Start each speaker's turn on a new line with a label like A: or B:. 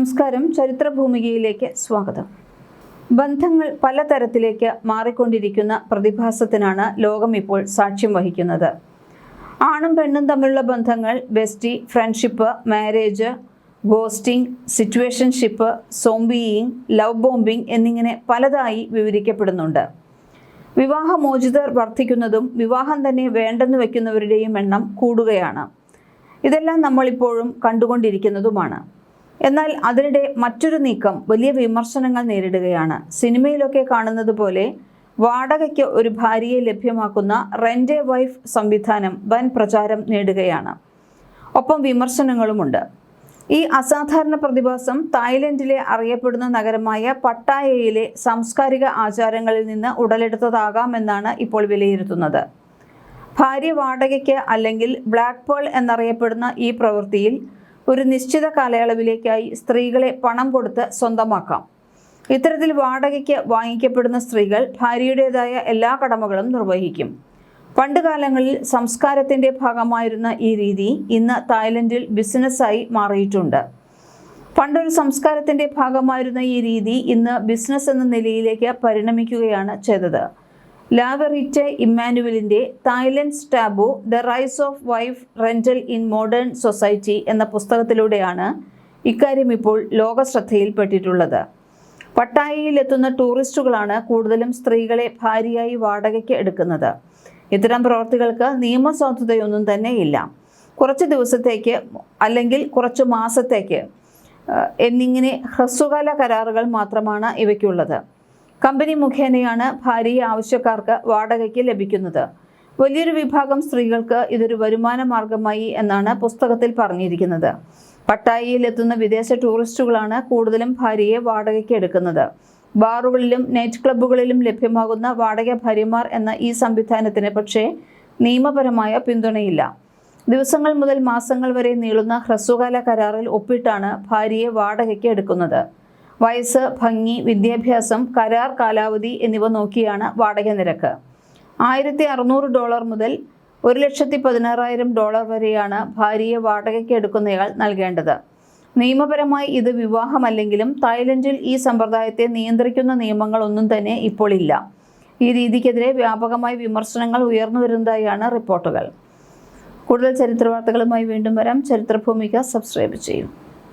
A: നമസ്കാരം. ചരിത്രഭൂമികയിലേക്ക് സ്വാഗതം. ബന്ധങ്ങൾ പലതരത്തിലേക്ക് മാറിക്കൊണ്ടിരിക്കുന്ന പ്രതിഭാസത്തിനാണ് ലോകം ഇപ്പോൾ സാക്ഷ്യം വഹിക്കുന്നത്. ആണും പെണ്ണും തമ്മിലുള്ള ബന്ധങ്ങൾ bestie, friendship, marriage, ghosting, situationship, zombieing, love bombing എന്നിങ്ങനെ പലതായി വിവരിക്കപ്പെടുന്നുണ്ട്. വിവാഹമോചിതർ വർദ്ധിക്കുന്നതും വിവാഹം തന്നെ വേണ്ടെന്ന് വയ്ക്കുന്നവരുടെയും എണ്ണം കൂടുകയാണ്. ഇതെല്ലാം നമ്മളിപ്പോഴും കണ്ടുകൊണ്ടിരിക്കുന്നതുമാണ്. എന്നാൽ അതിനിടെ മറ്റൊരു നീക്കം വലിയ വിമർശനങ്ങൾ നേരിടുകയാണ്. സിനിമയിലൊക്കെ കാണുന്നത് പോലെ വാടകയ്ക്ക് ഒരു ഭാര്യയെ ലഭ്യമാക്കുന്ന റെന്റ് എ വൈഫ് സംവിധാനം വൻ പ്രചാരം നേടുകയാണ്. ഒപ്പം വിമർശനങ്ങളുമുണ്ട്. ഈ അസാധാരണ പ്രതിഭാസം തായ്ലൻഡിലെ അറിയപ്പെടുന്ന നഗരമായ പട്ടായയിലെ സാംസ്കാരിക ആചാരങ്ങളിൽ നിന്ന് ഉടലെടുത്തതാകാമെന്നാണ് ഇപ്പോൾ വിലയിരുത്തുന്നത്. ഭാര്യ വാടകയ്ക്ക് അല്ലെങ്കിൽ ബ്ലാക്ക് പേൾ എന്നറിയപ്പെടുന്ന ഈ പ്രവൃത്തിയിൽ ഒരു നിശ്ചിത കാലയളവിലേക്കായി സ്ത്രീകളെ പണം കൊടുത്ത് സ്വന്തമാക്കാം. ഇത്തരത്തിൽ വാടകയ്ക്ക് വാങ്ങിക്കപ്പെടുന്ന സ്ത്രീകൾ ഭാര്യയുടേതായ എല്ലാ കടമകളും നിർവഹിക്കും. പണ്ടുകാലങ്ങളിൽ സംസ്കാരത്തിൻ്റെ ഭാഗമായിരുന്ന ഈ രീതി ഇന്ന് തായ്ലൻഡിൽ ബിസിനസ്സായി മാറിയിട്ടുണ്ട്. പണ്ടൊരു സംസ്കാരത്തിൻ്റെ ഭാഗമായിരുന്ന ഈ രീതി ഇന്ന് ബിസിനസ് എന്ന നിലയിലേക്ക് പരിണമിക്കുകയാണ് ചെയ്തത്. ലാ വെറിറ്റെ ഇമ്മാനുവലിൻ്റെ Thailand's taboo, the rise of wife rental in modern society എന്ന പുസ്തകത്തിലൂടെയാണ് ഇക്കാര്യം ഇപ്പോൾ ലോകശ്രദ്ധയിൽപ്പെട്ടിട്ടുള്ളത്. പട്ടായയിലെത്തുന്ന ടൂറിസ്റ്റുകളാണ് കൂടുതലും സ്ത്രീകളെ ഭാര്യയായി വാടകയ്ക്ക് എടുക്കുന്നത്. ഇത്തരം പ്രവർത്തികൾക്ക് നിയമസാധുതയൊന്നും തന്നെ ഇല്ല. കുറച്ച് ദിവസത്തേക്ക് അല്ലെങ്കിൽ കുറച്ച് മാസത്തേക്ക് എന്നിങ്ങനെ ഹ്രസ്വകാല കരാറുകൾ മാത്രമാണ് ഇവയ്ക്കുള്ളത്. കമ്പനി മുഖേനയാണ് ഭാര്യയെ ആവശ്യക്കാർക്ക് വാടകയ്ക്ക് ലഭിക്കുന്നത്. വലിയൊരു വിഭാഗം സ്ത്രീകൾക്ക് ഇതൊരു വരുമാന മാർഗമായി എന്നാണ് പുസ്തകത്തിൽ പറഞ്ഞിരിക്കുന്നത്. പട്ടായയിൽ എത്തുന്ന വിദേശ ടൂറിസ്റ്റുകളാണ് കൂടുതലും ഭാര്യയെ വാടകയ്ക്ക് എടുക്കുന്നത്. ബാറുകളിലും നൈറ്റ് ക്ലബ്ബുകളിലും ലഭ്യമാകുന്ന വാടക ഭാര്യമാർ എന്ന ഈ സംവിധാനത്തിന് പക്ഷേ നിയമപരമായ പിന്തുണയില്ല. ദിവസങ്ങൾ മുതൽ മാസങ്ങൾ വരെ നീളുന്ന ഹ്രസ്വകാല കരാറിൽ ഒപ്പിട്ടാണ് ഭാര്യയെ വാടകയ്ക്ക് എടുക്കുന്നത്. വയസ്സ്, ഭംഗി, വിദ്യാഭ്യാസം, കരാർ കാലാവധി എന്നിവ നോക്കിയാണ് വാടക നിരക്ക്. $1600 മുതൽ $1,16,000 വരെയാണ് ഭാര്യയെ വാടകയ്ക്ക് എടുക്കുന്നയാൾ നൽകേണ്ടത്. നിയമപരമായി ഇത് വിവാഹമല്ലെങ്കിലും തായ്ലൻഡിൽ ഈ സമ്പ്രദായത്തെ നിയന്ത്രിക്കുന്ന നിയമങ്ങളൊന്നും തന്നെ ഇപ്പോൾ ഇല്ല. ഈ രീതിക്കെതിരെ വ്യാപകമായ വിമർശനങ്ങൾ ഉയർന്നു വരുന്നതായാണ് റിപ്പോർട്ടുകൾ. കൂടുതൽ ചരിത്ര വാർത്തകളുമായി വീണ്ടും വരാം. ചരിത്രഭൂമിക സബ്സ്ക്രൈബ് ചെയ്യും.